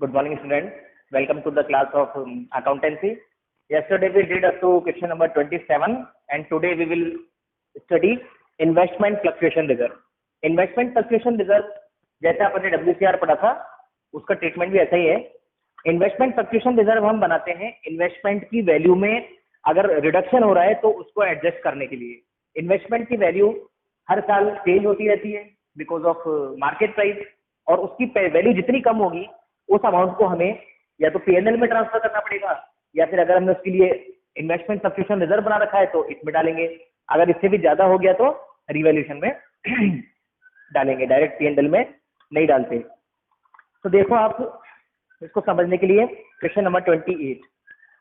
Good morning, students. Welcome to the class of accountancy. Yesterday we did up to question number 27, and today we will study investment fluctuation reserve. Investment fluctuation reserve जैसे आपने WCR पढ़ा था, उसका treatment भी ऐसा ही है. Investment fluctuation reserve हम बनाते हैं इन्वेस्टमेंट की वैल्यू में अगर रिडक्शन हो रहा है तो उसको एडजस्ट करने के लिए. इन्वेस्टमेंट की वैल्यू हर साल चेंज होती रहती है बिकॉज ऑफ मार्केट प्राइस, और उसकी वैल्यू जितनी कम होगी उस अमाउंट को हमें या तो पीएनएल में ट्रांसफर करना पड़ेगा, या फिर अगर हमने उसके लिए इन्वेस्टमेंट फ्लक्चुएशन रिजर्व बना रखा है तो इसमें डालेंगे. अगर इससे भी ज्यादा हो गया तो रिवैल्यूएशन में डालेंगे, डायरेक्ट पीएनएल में नहीं डालते. तो देखो आप इसको समझने के लिए क्वेश्चन नंबर 28.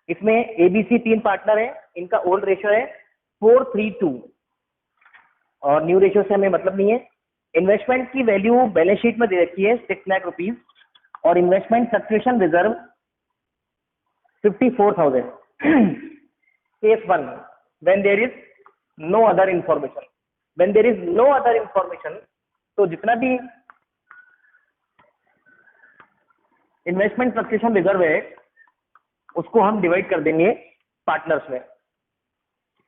इसमें एबीसी 3 पार्टनर है, इनका ओल्ड रेशियो है 4:3:2 और न्यू रेशियो से हमें मतलब नहीं है. इन्वेस्टमेंट की वैल्यू बैलेंस शीट में दे रखी है 6 लाख रुपीज और investment fluctuation reserve 54,000. Case 1, when there is no other information. When there is no other information तो जितना भी इन्वेस्टमेंट फ्लक्चुएशन रिजर्व है उसको हम डिवाइड कर देंगे पार्टनर्स में.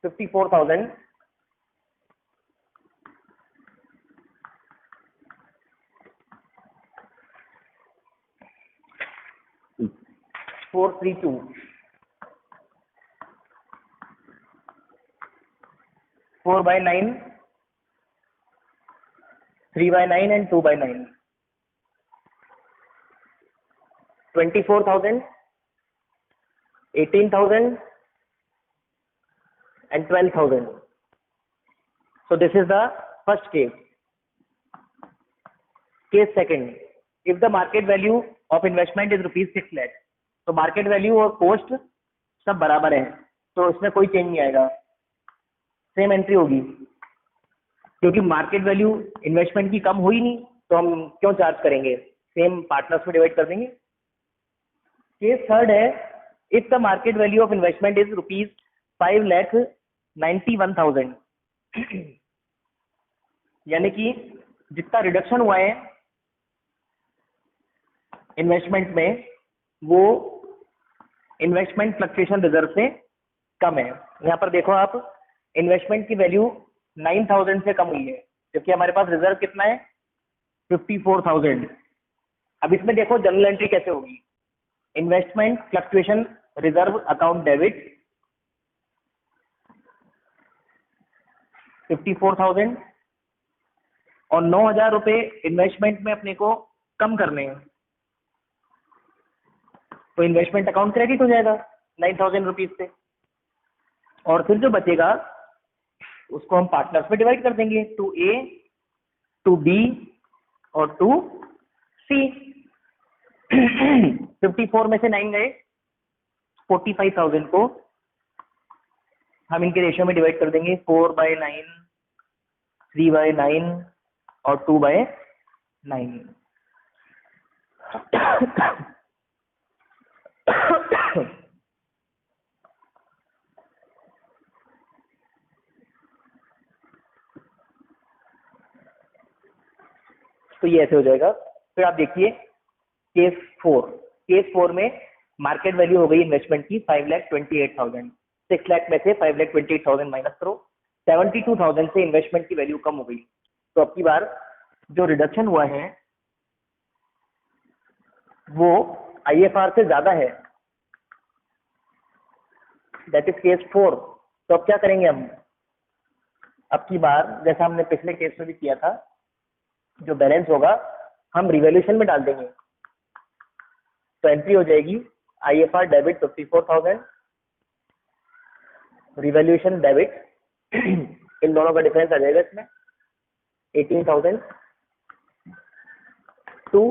54,000 4:3:2 4/9 3/9 and 2/9 24,000 18,000 and 12,000. So this is the first case. Case second, if the market value of investment is rupees 6 lakh, तो मार्केट वैल्यू और कॉस्ट सब बराबर है तो इसमें कोई चेंज नहीं आएगा, सेम एंट्री होगी क्योंकि मार्केट वैल्यू इन्वेस्टमेंट की कम हुई नहीं तो हम क्यों चार्ज करेंगे, सेम पार्टनर्स में डिवाइड कर देंगे. केस थर्ड है, if the market value of investment is rupees 5,91,000, यानी कि जितना रिडक्शन हुआ है इन्वेस्टमेंट में वो इन्वेस्टमेंट फ्लक्चुएशन रिजर्व से कम है. यहाँ पर देखो आप, इन्वेस्टमेंट की वैल्यू 9,000 से कम हुई है जबकि हमारे पास रिजर्व कितना है 54,000. अब इसमें देखो जनरल एंट्री कैसे होगी. Investment fluctuation reserve account debit 54,000 और 9,000 रुपए इन्वेस्टमेंट में अपने को कम करने हैं तो इन्वेस्टमेंट अकाउंट क्रेडिट हो जाएगा 9,000 रुपीज से, और फिर जो बचेगा उसको हम पार्टनर्स में डिवाइड कर देंगे, टू ए, टू बी और टू सी. 54 में से 9 गए, 45,000 को हम इनके रेशियो में डिवाइड कर देंगे 4/9 3/9 और 2/9. तो ये ऐसे हो जाएगा. फिर आप देखिए केस 4. केस 4 में मार्केट वैल्यू हो गई इन्वेस्टमेंट की 5,28,000. 6 लाख में से 5,28,000 माइनस करो, 72,000 से इन्वेस्टमेंट की वैल्यू कम हो गई. तो अब की बार जो रिडक्शन हुआ है वो आईएफआर से ज्यादा है, दैट इज केस 4. तो अब क्या करेंगे हम, अब की बार जैसा हमने पिछले केस में भी किया था, जो बैलेंस होगा हम रिवैल्यूएशन में डाल देंगे. तो एंट्री हो जाएगी IFR debit 54,000, revaluation debit in दोनों का डिफरेंस आ जाएगा इसमें 18,000 टू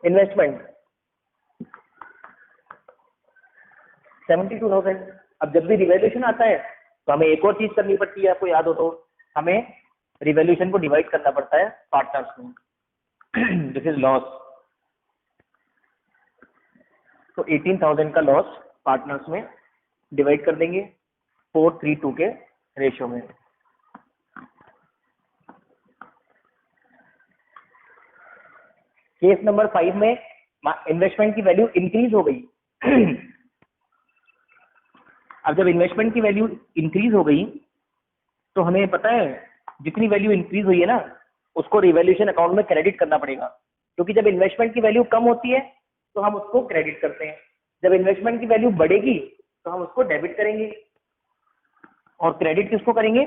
इन्वेस्टमेंट 72,000. अब जब भी रिवैल्यूएशन आता है तो हमें एक और चीज करनी पड़ती है, आपको याद हो तो हमें रिवैल्यूएशन को डिवाइड करना पड़ता है पार्टनर्स में. This is loss. तो 18,000 का लॉस पार्टनर्स में डिवाइड कर देंगे 4:3:2 के रेशियो में. केस नंबर 5 में इन्वेस्टमेंट की वैल्यू इंक्रीज हो गई। अब जब इन्वेस्टमेंट की वैल्यू इंक्रीज हो गई तो हमें पता है जितनी वैल्यू इंक्रीज हुई है ना उसको रिवैल्यूएशन अकाउंट में क्रेडिट करना पड़ेगा, क्योंकि जब इन्वेस्टमेंट की वैल्यू कम होती है तो हम उसको क्रेडिट करते हैं, जब इन्वेस्टमेंट की वैल्यू बढ़ेगी तो हम उसको डेबिट करेंगे। और क्रेडिट किसको करेंगे?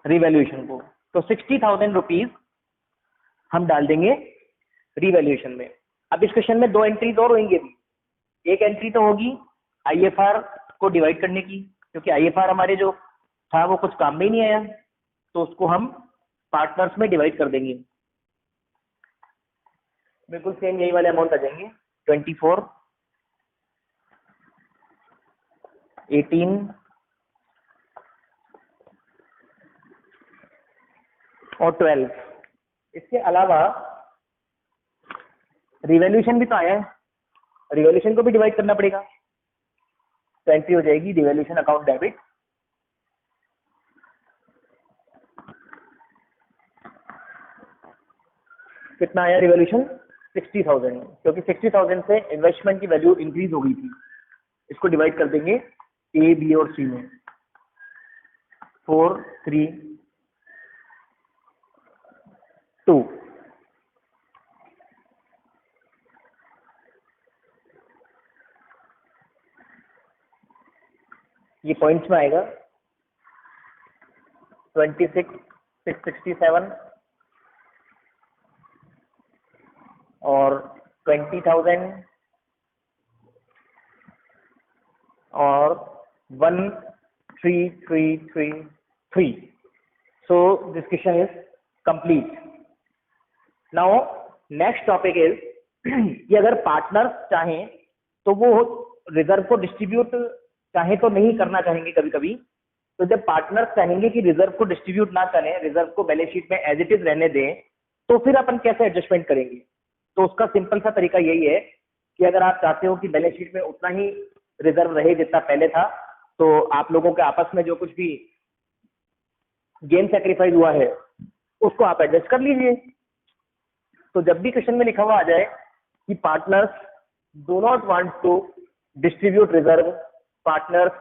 रिवैल्यूएशन को। तो 60,000 रुपीज हम डाल देंगे रिवैल्यूएशन में। अब इस क्वेश्चन में 2 एंट्रीज और होंगी अभी। एक एंट्री तो होगी आईएफआर को डिवाइड करने की, क्योंकि आईएफआर हमारे जो था वो कुछ काम में ही नहीं आया, तो उसको हम पार्टनर्स में डिवाइड कर देंगे। बिल्कुल सेम यही वाले अमाउंट आ जाएंगे, 24, 18 और 12। इसके अलावा रिवैल्यूएशन भी तो आया है, रिवैल्यूएशन को भी डिवाइड करना पड़ेगा। तो एंट्री हो जाएगी रिवैल्यूएशन अकाउंट डेबिट, कितना आया रिवैल्यूएशन? 60,000, क्योंकि 60,000 से इन्वेस्टमेंट की वैल्यू इंक्रीज हो गई थी। इसको डिवाइड कर देंगे ए, बी और सी में, 4, 3, 2। ये पॉइंट्स में आएगा 26,667 और 20,000 और 1,3,3,3,3। So this question is complete. Now next topic is कि अगर पार्टनर्स चाहें तो वो रिजर्व को डिस्ट्रीब्यूट चाहे तो नहीं करना चाहेंगे कभी कभी। तो जब पार्टनर्स चाहेंगे कि रिजर्व को डिस्ट्रीब्यूट ना करें, रिजर्व को बैलेंस शीट में एज इट इज रहने दें, तो फिर अपन कैसे एडजस्टमेंट करेंगे? तो उसका सिंपल सा तरीका यही है कि अगर आप चाहते हो कि बैलेंस शीट में उतना ही रिजर्व रहे जितना पहले था, तो आप लोगों के आपस में जो कुछ भी गेन सेक्रीफाइस हुआ है उसको आप एडजस्ट कर लीजिए। तो जब भी क्वेश्चन में लिखा हुआ आ जाए कि partners do not want to distribute reserve, partners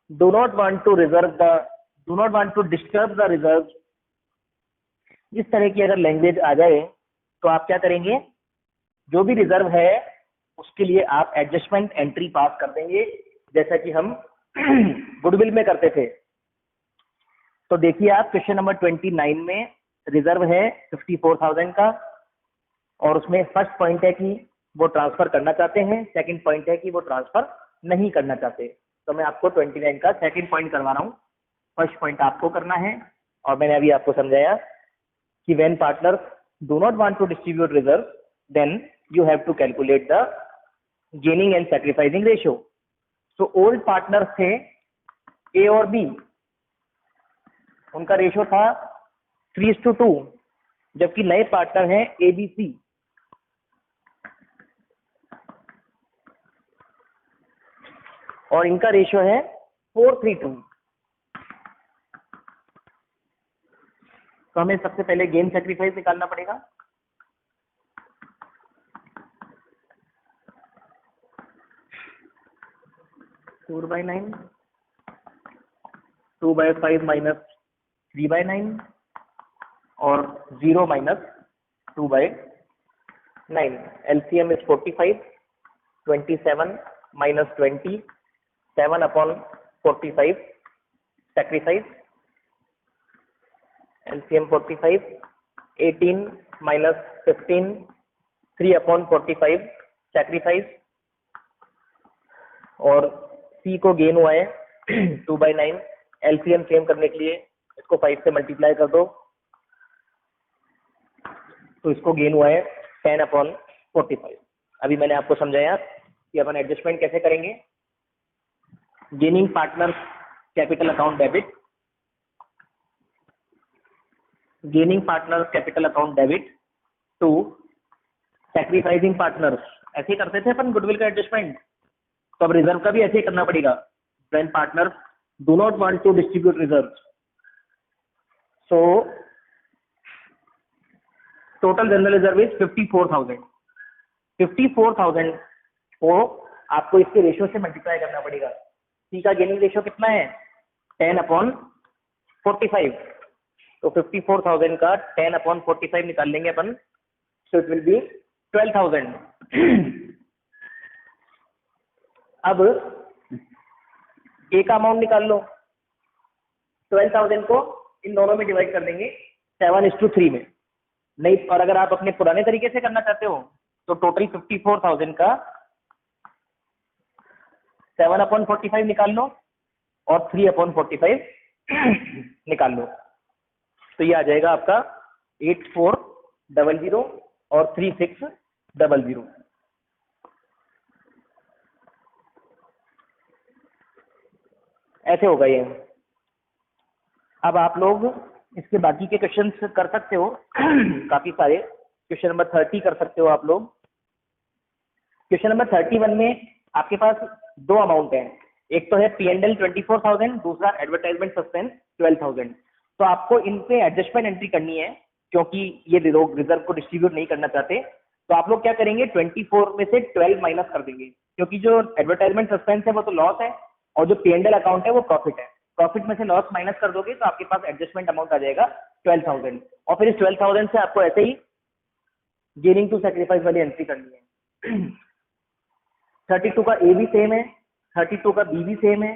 do not want to disturb the reserve, इस तरह की अगर लैंग्वेज आ जाए तो आप क्या करेंगे? जो भी रिजर्व है उसके लिए आप एडजस्टमेंट एंट्री पास कर देंगे, जैसा कि हम गुडविल में करते थे। तो देखिए आप क्वेश्चन नंबर 29 में रिजर्व है 54,000 का, और उसमें फर्स्ट पॉइंट है कि वो ट्रांसफर करना चाहते हैं, सेकंड पॉइंट है कि वो ट्रांसफर नहीं करना चाहते। तो मैं आपको 29 का सेकंड पॉइंट करवा रहा हूँ, फर्स्ट पॉइंट आपको करना है। और मैंने अभी आपको समझाया कि when partners do not want to distribute reserve then you have to calculate the gaining and sacrificing ratio. So old partners थे ए और बी, उनका रेशियो था 3:2, जबकि नए पार्टनर हैं ए बी सी, और इनका रेशियो है 4:3:2। तो हमें सबसे पहले गेन सैक्रिफाइस निकालना पड़ेगा। फोर बाई 9, 2/5 माइनस 3/9 और 0 minus 2/9। LCM is 45, 27 minus 20, 7/45 sacrifice, LCM 45, 18 minus 15, 3/45 sacrifice, और C को गेन हुआ है 2/9। LCM सेम करने के लिए इसको 5 से मल्टीप्लाई कर दो, तो इसको गेन हुआ है 10/45। अभी मैंने आपको समझाया कि अपन एडजस्टमेंट कैसे करेंगे। Gaining partners capital account debit, gaining partners capital account debit to sacrificing partners, ऐसे ही करते थे अपन गुडविल का एडजस्टमेंट। तो अब रिजर्व का भी ऐसे ही करना पड़ेगा, when partners do not want to distribute reserve. So total general reserve is 54,000। 54,000 को आपको इसके रेशियो से मल्टीप्लाई करना पड़ेगा। सी का गेनिंग रेशियो कितना है? 10/45। तो 54,000 का 10/45 निकाल लेंगे अपन, सो इट विल बी 12,000। अब ए का अमाउंट निकाल लो। 12,000 को इन दोनों में डिवाइड कर देंगे 7:3 में। नहीं, और अगर आप अपने पुराने तरीके से करना चाहते हो तो टोटल 54,000 का 7/45 निकाल लो और 3/45 निकाल लो, तो ये आ जाएगा आपका 8400 और 3600। ऐसे होगा ये। अब आप लोग इसके बाकी के क्वेश्चंस कर सकते हो काफी सारे। क्वेश्चन नंबर 30 कर सकते हो आप लोग। क्वेश्चन नंबर 31 में आपके पास दो अमाउंट है, एक तो है P&L 24,000, दूसरा एडवर्टाइजमेंट सस्पेंस 12,000। तो आपको इन पे एडजस्टमेंट एंट्री करनी है, क्योंकि ये लोग रिजर्व को डिस्ट्रीब्यूट नहीं करना चाहते। तो आप लोग क्या करेंगे, 24 में से 12 माइनस कर देंगे, क्योंकि जो एडवर्टाइजमेंट सस्पेंस है वो तो लॉस है और जो P&L अकाउंट है वो प्रॉफिट है। प्रॉफिट में से लॉस माइनस कर दोगे तो आपके पास एडजस्टमेंट अमाउंट आ जाएगा 12,000। और फिर इस 12,000 से आपको ऐसे ही गेनिंग टू सैक्रिफाइस वाली एंट्री करनी है। 32 का ए भी सेम है, 32 का बी भी सेम है।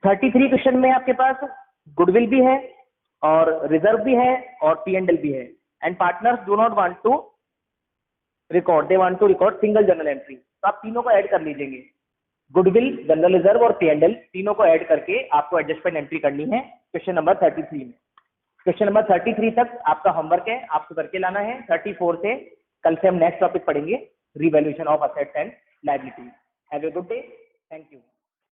33 क्वेश्चन में आपके पास गुडविल भी है और रिजर्व भी है और P&L भी है। And partners do not want to record, they want to record single journal entry. तो आप तीनों को ऐड कर लीजिएंगे, गुडविल, जनरल रिजर्व और P&L, तीनों को ऐड करके आपको एडजस्टमेंट एंट्री करनी है क्वेश्चन नंबर 33 में। क्वेश्चन नंबर 33 तक आपका होमवर्क है, आपको करके लाना है। 34 से कल से हम नेक्स्ट टॉपिक पढ़ेंगे, revaluation of assets and liabilities. Have a good day, thank you.